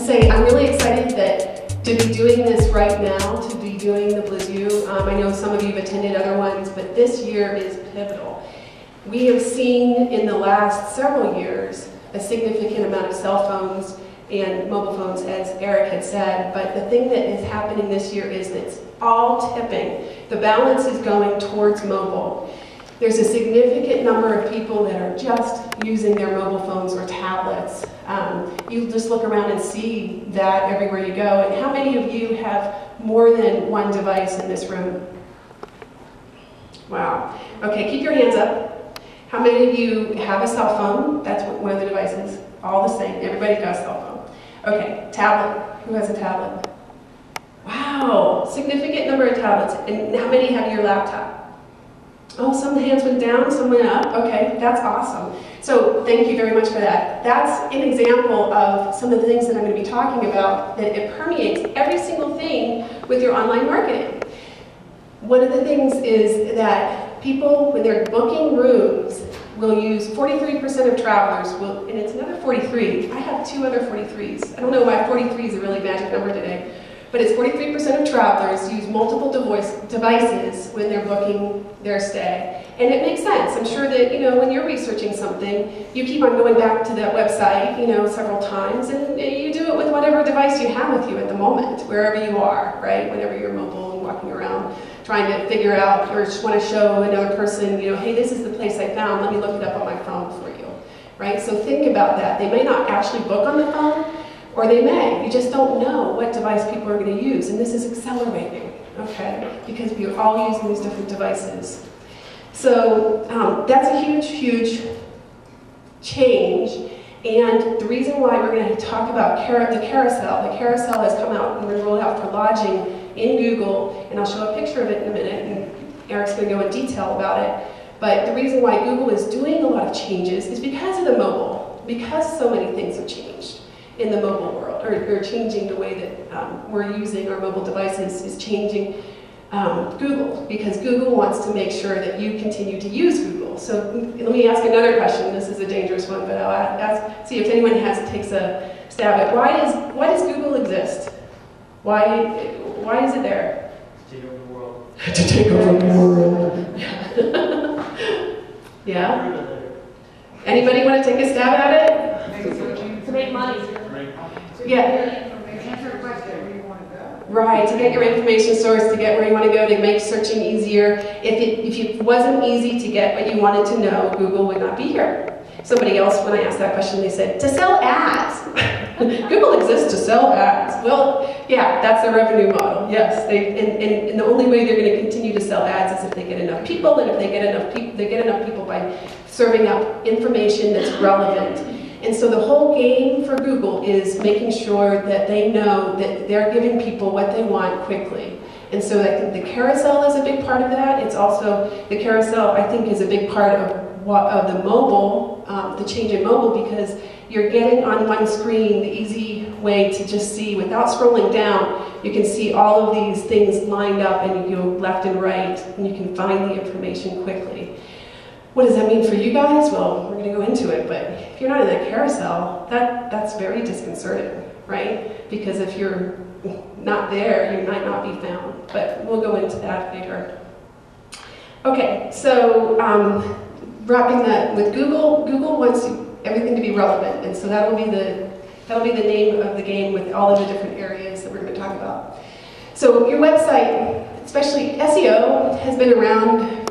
say I'm really excited to be doing this right now, to be doing the Blizzoo. I know some of you have attended other ones, but this year is pivotal. We have seen in the last several years a significant amount of cell phones and mobile phones, as Eric had said, but the thing that is happening this year is that it's all tipping. The balance is going towards mobile. There's a significant number of people that are just using their mobile phones or tablets. You just look around and see that everywhere you go. And how many of you have more than one device in this room? Wow. Okay, keep your hands up. How many of you have a cell phone? That's one of the devices. All the same. Everybody's got a cell phone. Okay, tablet. Who has a tablet? Wow, significant number of tablets. And how many have your laptop? Oh, some hands went down, some went up. Okay, that's awesome. So thank you very much for that. That's an example of some of the things that I'm going to be talking about, that it permeates every single thing with your online marketing. One of the things is that people, when they're booking rooms, will use 43% of travelers, and it's another 43. I have two other 43s. I don't know why 43 is a really magic number today. But it's 43% of travelers use multiple devices when they're booking their stay. And it makes sense. I'm sure that, when you're researching something, you keep on going back to that website, several times, and you do it with whatever device you have with you at the moment, wherever you are, right? Whenever you're mobile and walking around, trying to figure out, or just want to show another person, hey, this is the place I found, let me look it up on my phone for you, right? So think about that. They may not actually book on the phone, or they may. You just don't know what device people are going to use, and this is accelerating, okay? Because we're all using these different devices. So that's a huge, huge change, and the reason why we're going to talk about the carousel has come out and we're going to roll it out for lodging in Google, and I'll show a picture of it in a minute, and Eric's going to go in detail about it. But the reason why Google is doing a lot of changes is because of the mobile, because so many things have changed in the mobile world, or changing the way that we're using our mobile devices is changing Google, because Google wants to make sure that you continue to use Google. So let me ask another question. This is a dangerous one, but I'll see if anyone takes a stab at why does Google exist? Why is it there? To take over the world. To take over the world. Yeah? Anybody want to take a stab at it? To make money. Yeah. Right, to get your information source, to get where you want to go, to make searching easier. If it wasn't easy to get what you wanted to know, Google would not be here. Somebody else, when I asked that question, they said, to sell ads. Google exists to sell ads. Well, yeah, that's their revenue model. Yes, and the only way they're going to continue to sell ads is if they get enough people, and if they get enough people by serving up information that's relevant. And so the whole game for Google is making sure that they know that they're giving people what they want quickly. And so I think the carousel is a big part of that. It's also, the carousel, I think, is a big part of the mobile, the change in mobile, because you're getting on one screen the easy way to just see, without scrolling down, you can see all of these things lined up, and you go left and right, and you can find the information quickly. What does that mean for you guys? Well, we're going to go into it, but if you're not in that carousel, that's very disconcerting, right? Because if you're not there, you might not be found, but we'll go into that later. Okay, so wrapping that with Google, Google wants everything to be relevant, and so that'll be the name of the game with all of the different areas that we're going to talk about. So your website, especially SEO, has been around,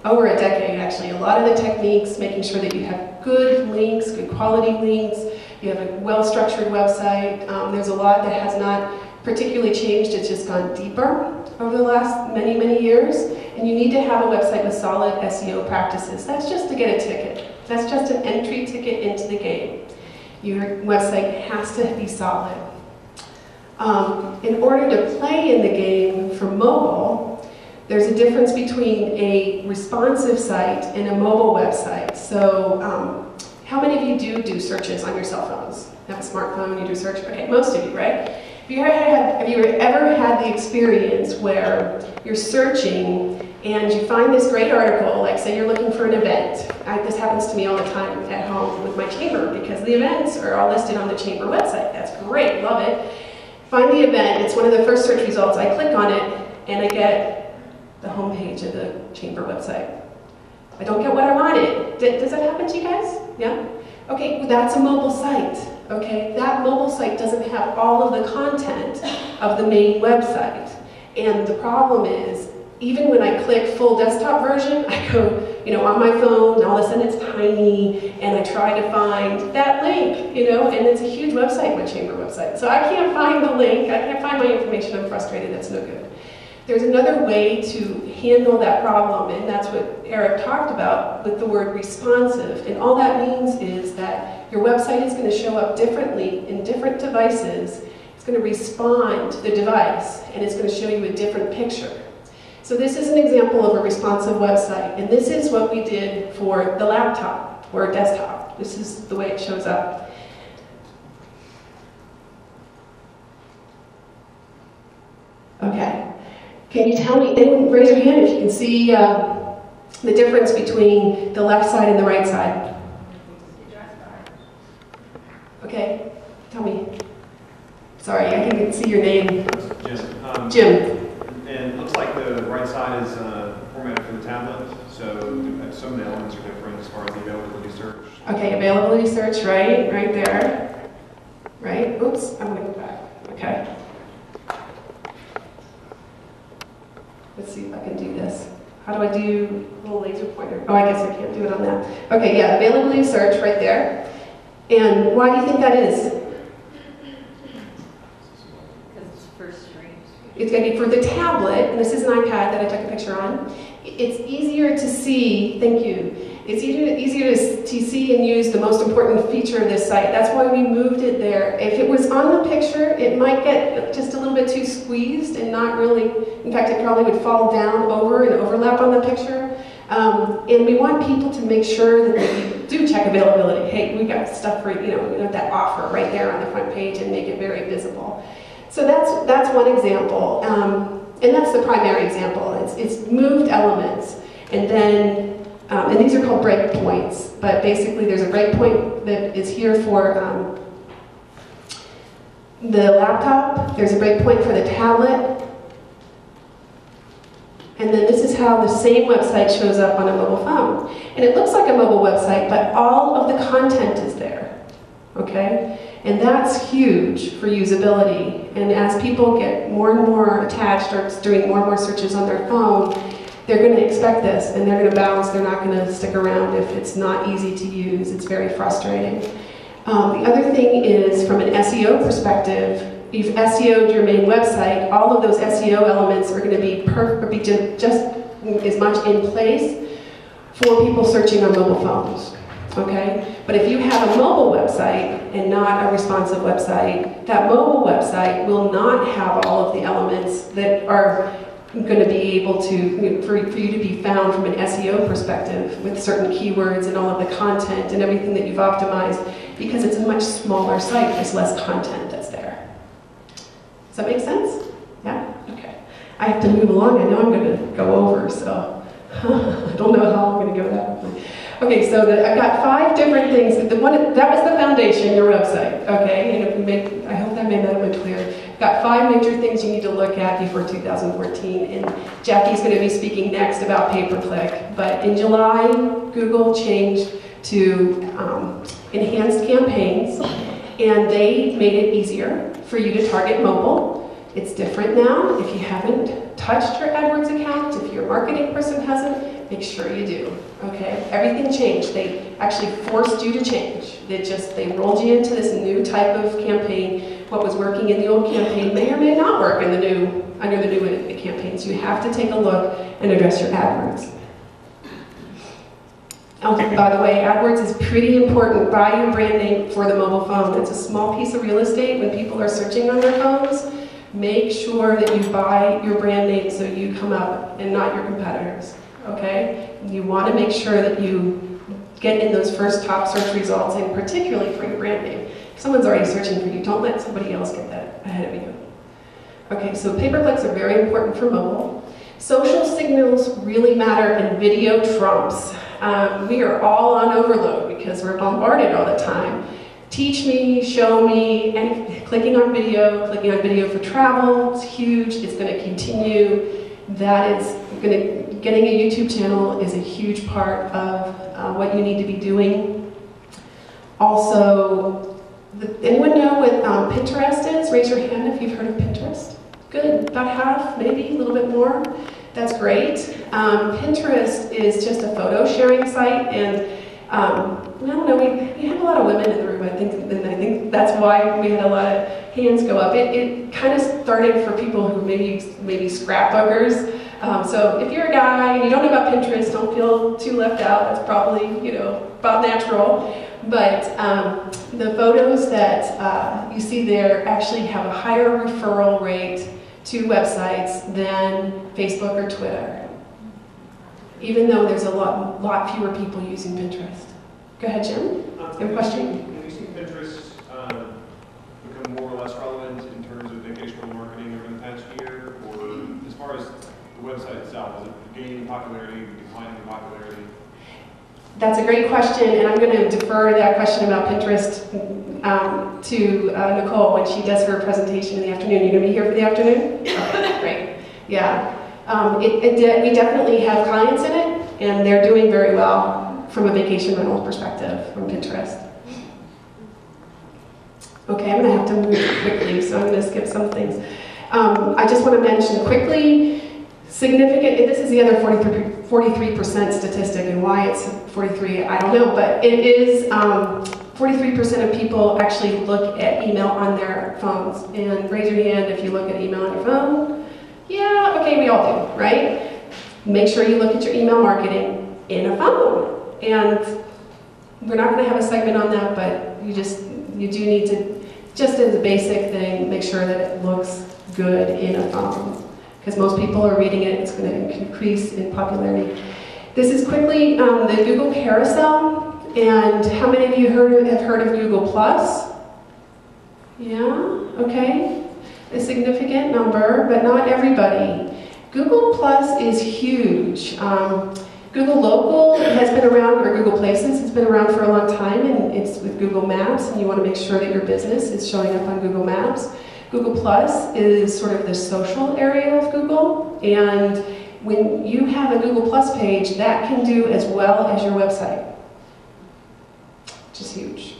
over a decade, actually. A lot of the techniques, making sure that you have good links, good quality links, you have a well-structured website. There's a lot that has not particularly changed, it's just gone deeper over the last many, many years. And you need to have a website with solid SEO practices. That's just to get a ticket. That's just an entry ticket into the game. Your website has to be solid. In order to play in the game for mobile, there's a difference between a responsive site and a mobile website. So how many of you do searches on your cell phones? You have a smartphone and you do search? Okay, most of you, right? Have you ever had the experience where you're searching and you find this great article, like say you're looking for an event. This happens to me all the time at home with my chamber because the events are all listed on the chamber website. That's great, love it. Find the event, it's one of the first search results. I click on it and I get the homepage of the chamber website. I don't get what I wanted. Does that happen to you guys? Yeah? Okay, well, that's a mobile site. Okay, that mobile site doesn't have all of the content of the main website. And the problem is, even when I click full desktop version, I go, on my phone, and all of a sudden it's tiny, and I try to find that link, and it's a huge website, my chamber website. So I can't find the link, I can't find my information, I'm frustrated, that's no good. There's another way to handle that problem, and that's what Eric talked about with the word responsive. And all that means is that your website is going to show up differently in different devices. It's going to respond to the device, and it's going to show you a different picture. So this is an example of a responsive website, and this is what we did for the laptop or desktop. This is the way it shows up. Okay. Can you tell me, anyone raise your hand if you can see the difference between the left side and the right side? Okay, tell me. Sorry, I can't see your name. Jim. Jim. And it looks like the right side is formatted for the tablet, so some of the elements are different as far as the availability search. Okay, availability search, right there. Right, oops, I'm gonna go back, okay. Let's see if I can do this. How do I do a little laser pointer? Oh, I guess I can't do it on that. Okay, yeah, availability search right there. And why do you think that is? Because it's first screen. It's going to be for the tablet, and this is an iPad that I took a picture on. It's easier to see, thank you. It's easier to see and use the most important feature of this site. That's why we moved it there. If it was on the picture, it might get just a little bit too squeezed and not really, in fact, it probably would fall down over and overlap on the picture. And we want people to make sure that they do check availability. Hey, we got stuff for, we got that offer right there on the front page and make it very visible. So that's one example. And that's the primary example. It's moved elements. And then and these are called breakpoints, but basically there's a breakpoint that is here for the laptop, there's a breakpoint for the tablet, and then this is how the same website shows up on a mobile phone. And it looks like a mobile website, but all of the content is there, okay? And that's huge for usability. And as people get more and more attached or doing more and more searches on their phone, they're going to expect this, and they're going to bounce. They're not going to stick around if it's not easy to use. It's very frustrating. The other thing is, from an SEO perspective, you've SEO'd your main website. All of those SEO elements are going to be just as much in place for people searching on mobile phones. Okay? But if you have a mobile website and not a responsive website, that mobile website will not have all of the elements that are going to be able to, for you to be found from an SEO perspective with certain keywords and all of the content and everything that you've optimized, because it's a much smaller site, there's less content that's there. Does that make sense? Yeah? Okay. I have to move along. I know I'm going to go over, so I don't know how I'm going to go that way. Okay, so I've got 5 different things. That was the foundation, your website, okay? And I hope that made that much clearer. Got 5 major things you need to look at before 2014, and Jackie's going to be speaking next about pay-per-click. But in July, Google changed to enhanced campaigns, and they made it easier for you to target mobile. It's different now. If you haven't touched your AdWords account, if your marketing person hasn't, make sure you do, okay? Everything changed. They actually forced you to change. They rolled you into this new type of campaign. What was working in the old campaign may or may not work in under the new campaigns. You have to take a look and address your AdWords. By the way, AdWords is pretty important. Buy your brand name for the mobile phone. It's a small piece of real estate when people are searching on their phones. Make sure that you buy your brand name so you come up and not your competitors, okay? You want to make sure that you get in those first top search results, and particularly for your brand name. If someone's already searching for you, don't let somebody else get that ahead of you. Okay, so pay-per-clicks are very important for mobile. Social signals really matter and video trumps. We are all on overload because we're bombarded all the time. Teach me, show me, and clicking on video for travel, it's huge, it's going to continue. Getting a YouTube channel is a huge part of what you need to be doing. Also, anyone know what Pinterest is? Raise your hand if you've heard of Pinterest. Good, about half, maybe a little bit more. That's great. Pinterest is just a photo sharing site, and I don't know, we have a lot of women in the room, I think, and I think that's why we had a lot of hands go up. It kind of started for people who maybe scrapbookers. So if you're a guy and you don't know about Pinterest, don't feel too left out. That's probably, about natural. But the photos that you see there actually have a higher referral rate to websites than Facebook or Twitter, even though there's a lot fewer people using Pinterest. Go ahead, Jim. You have a question? Have you seen Pinterest become more or less relevant in terms of vacational marketing over the past year? Or as far as the website itself, is it gaining popularity, declining in popularity? That's a great question, and I'm going to defer that question about Pinterest to Nicole when she does her presentation in the afternoon. You're going to be here for the afternoon? Okay, great. Yeah. We definitely have clients in it, and they're doing very well from a vacation rental perspective from Pinterest. Okay, I'm going to have to move quickly, so I'm going to skip some things. I just want to mention quickly, this is the other 43% statistic, and why it's 43, I don't know, but it is 43% of people actually look at email on their phones. And raise your hand if you look at email on your phone. Yeah, okay, we all do, right? Make sure you look at your email marketing in a phone. And we're not going to have a segment on that, but you do need to, just as a basic thing, make sure that it looks good in a phone. Because most people are reading it, it's going to increase in popularity. This is quickly the Google Carousel. And how many of you have heard of Google Plus? Yeah, okay. A significant number, but not everybody. Google Plus is huge. Google Local has been around, or Google Places has been around for a long time, and it's with Google Maps, and you want to make sure that your business is showing up on Google Maps. Google Plus is sort of the social area of Google, and when you have a Google Plus page, that can do as well as your website, which is huge.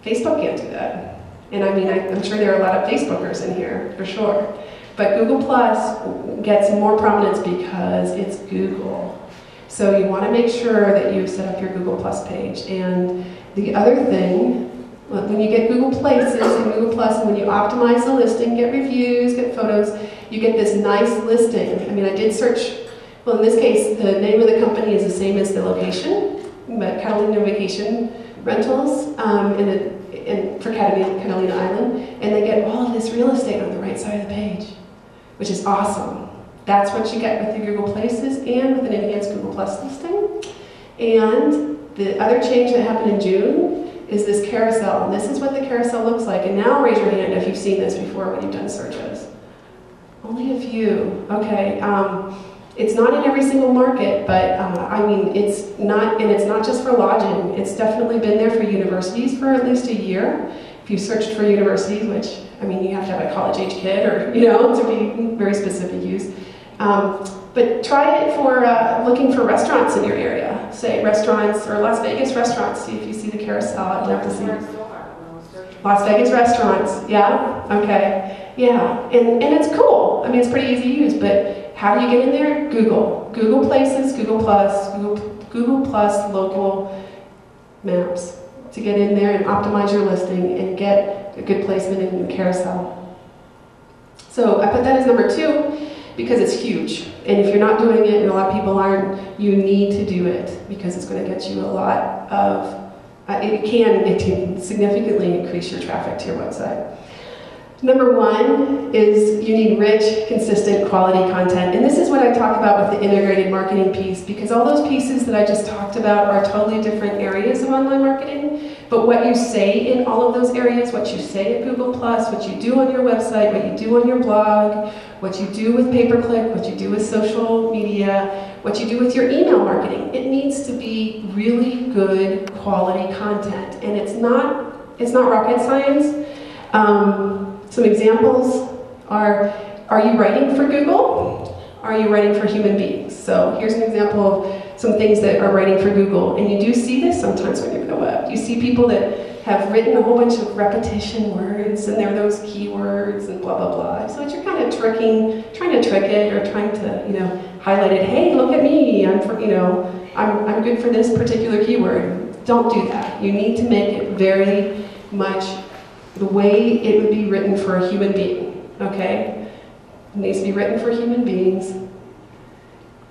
Facebook can't do that. And I mean, I'm sure there are a lot of Facebookers in here, for sure. But Google Plus gets more prominence because it's Google. So you want to make sure that you set up your Google Plus page. And the other thing, when you get Google Places and Google Plus, and when you optimize the listing, get reviews, get photos, you get this nice listing. I mean, I did search, well, in this case, the name of the company is the same as the location, but Catalina Vacation Rentals, and for Catalina Island, and they get all of this real estate on the right side of the page, which is awesome. That's what you get with the Google Places and with an enhanced Google Plus listing. And the other change that happened in June is this carousel, and this is what the carousel looks like. And now raise your hand if you've seen this before when you've done searches. Only a few, okay. It's not in every single market, but I mean, it's not just for lodging. It's definitely been there for universities for at least a year. If you searched for universities, which, I mean, you have to have a college-age kid or, to be very specific use. But try it for looking for restaurants in your area. Say restaurants or Las Vegas restaurants. See if you see the carousel. I'd love to see. Las Vegas restaurants, yeah? Okay, yeah. And it's cool. I mean, it's pretty easy to use, but how do you get in there? Google. Google Places, Google Plus, Google Plus local maps to get in there and optimize your listing and get a good placement in the carousel. So I put that as number 2 because it's huge. And if you're not doing it, and a lot of people aren't, you need to do it because it's going to get you a lot of, it can significantly increase your traffic to your website. Number one is you need rich, consistent, quality content. And this is what I talk about with the integrated marketing piece, because all those pieces that I just talked about are totally different areas of online marketing. But what you say in all of those areas, what you say at Google+, what you do on your website, what you do on your blog, what you do with pay-per-click, what you do with social media, what you do with your email marketing, it needs to be really good quality content. And it's not rocket science. Some examples are you writing for Google? Are you writing for human beings? So here's an example of some things that are writing for Google. And you do see this sometimes when you're on the web. You see people that have written a whole bunch of repetition words, and they're those keywords and blah, blah, blah. So you're kind of trying to trick it, or trying to, highlight it. Hey, look at me, I'm good for this particular keyword. Don't do that. You need to make it very much the way it would be written for a human being, okay? It needs to be written for human beings.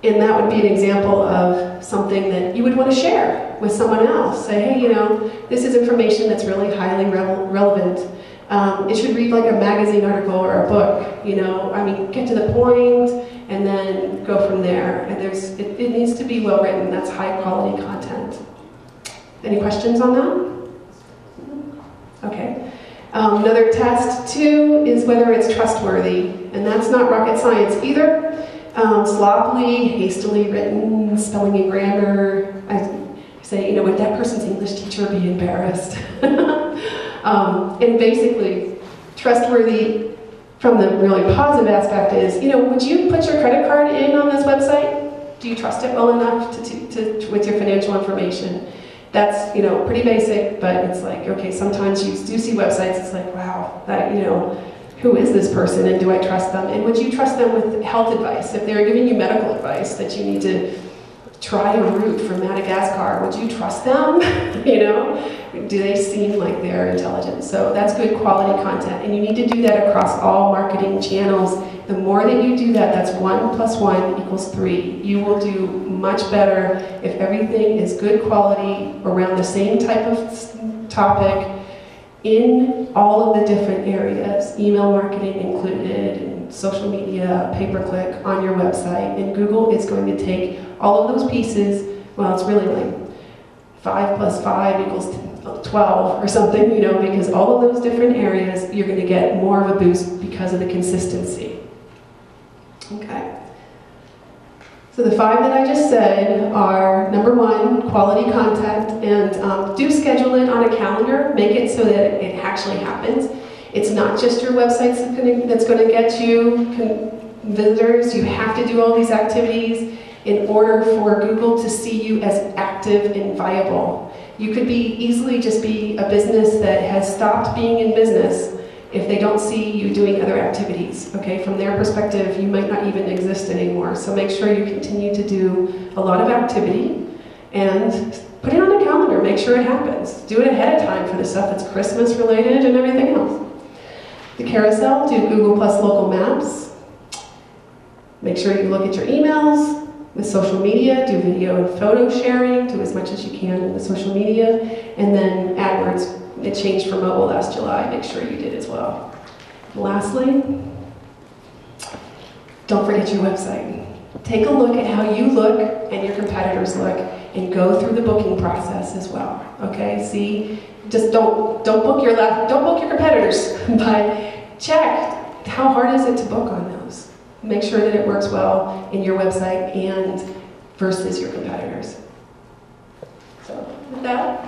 And that would be an example of something that you would want to share with someone else. Say, hey, this is information that's really highly relevant. It should read like a magazine article or a book, get to the point and then go from there. And it needs to be well written. That's high quality content. Any questions on that? Okay. Another test, too, is whether it's trustworthy. And that's not rocket science either. Sloppily, hastily written, spelling and grammar. I say, would that person's English teacher be embarrassed? And basically, trustworthy from the really positive aspect is, would you put your credit card in on this website? Do you trust it well enough with your financial information? That's, pretty basic, but it's like, okay, sometimes you do see websites, it's like, wow, that, who is this person and do I trust them? And would you trust them with health advice? If they're giving you medical advice that you need to try a route from Madagascar, would you trust them? Do they seem like they're intelligent? So that's good quality content, and you need to do that across all marketing channels. The more that you do that, that's 1 + 1 = 3. You will do much better if everything is good quality around the same type of topic in all of the different areas, email marketing included, and social media, pay-per-click on your website. And Google is going to take all of those pieces, well, it's really like 5 + 5 = 12 or something, because all of those different areas, you're going to get more of a boost because of the consistency. Okay. So the 5 that I just said are, number 1, quality content, and do schedule it on a calendar. Make it so that it actually happens. It's not just your websites that's going to get you visitors. You have to do all these activities in order for Google to see you as active and viable. You could easily just be a business that has stopped being in business if they don't see you doing other activities, okay? From their perspective, you might not even exist anymore. So make sure you continue to do a lot of activity and put it on a calendar, make sure it happens. Do it ahead of time for the stuff that's Christmas related and everything else. The carousel, do Google Plus local maps. Make sure you look at your emails. With social media, do video and photo sharing, do as much as you can in the social media. And then AdWords, it changed for mobile last July, make sure you did as well. And lastly, don't forget your website. Take a look at how you look and your competitors look, and go through the booking process as well. Okay, see, just don't book your competitors, but check how hard is it to book on those. Make sure that it works well in your website and versus your competitors. So with that.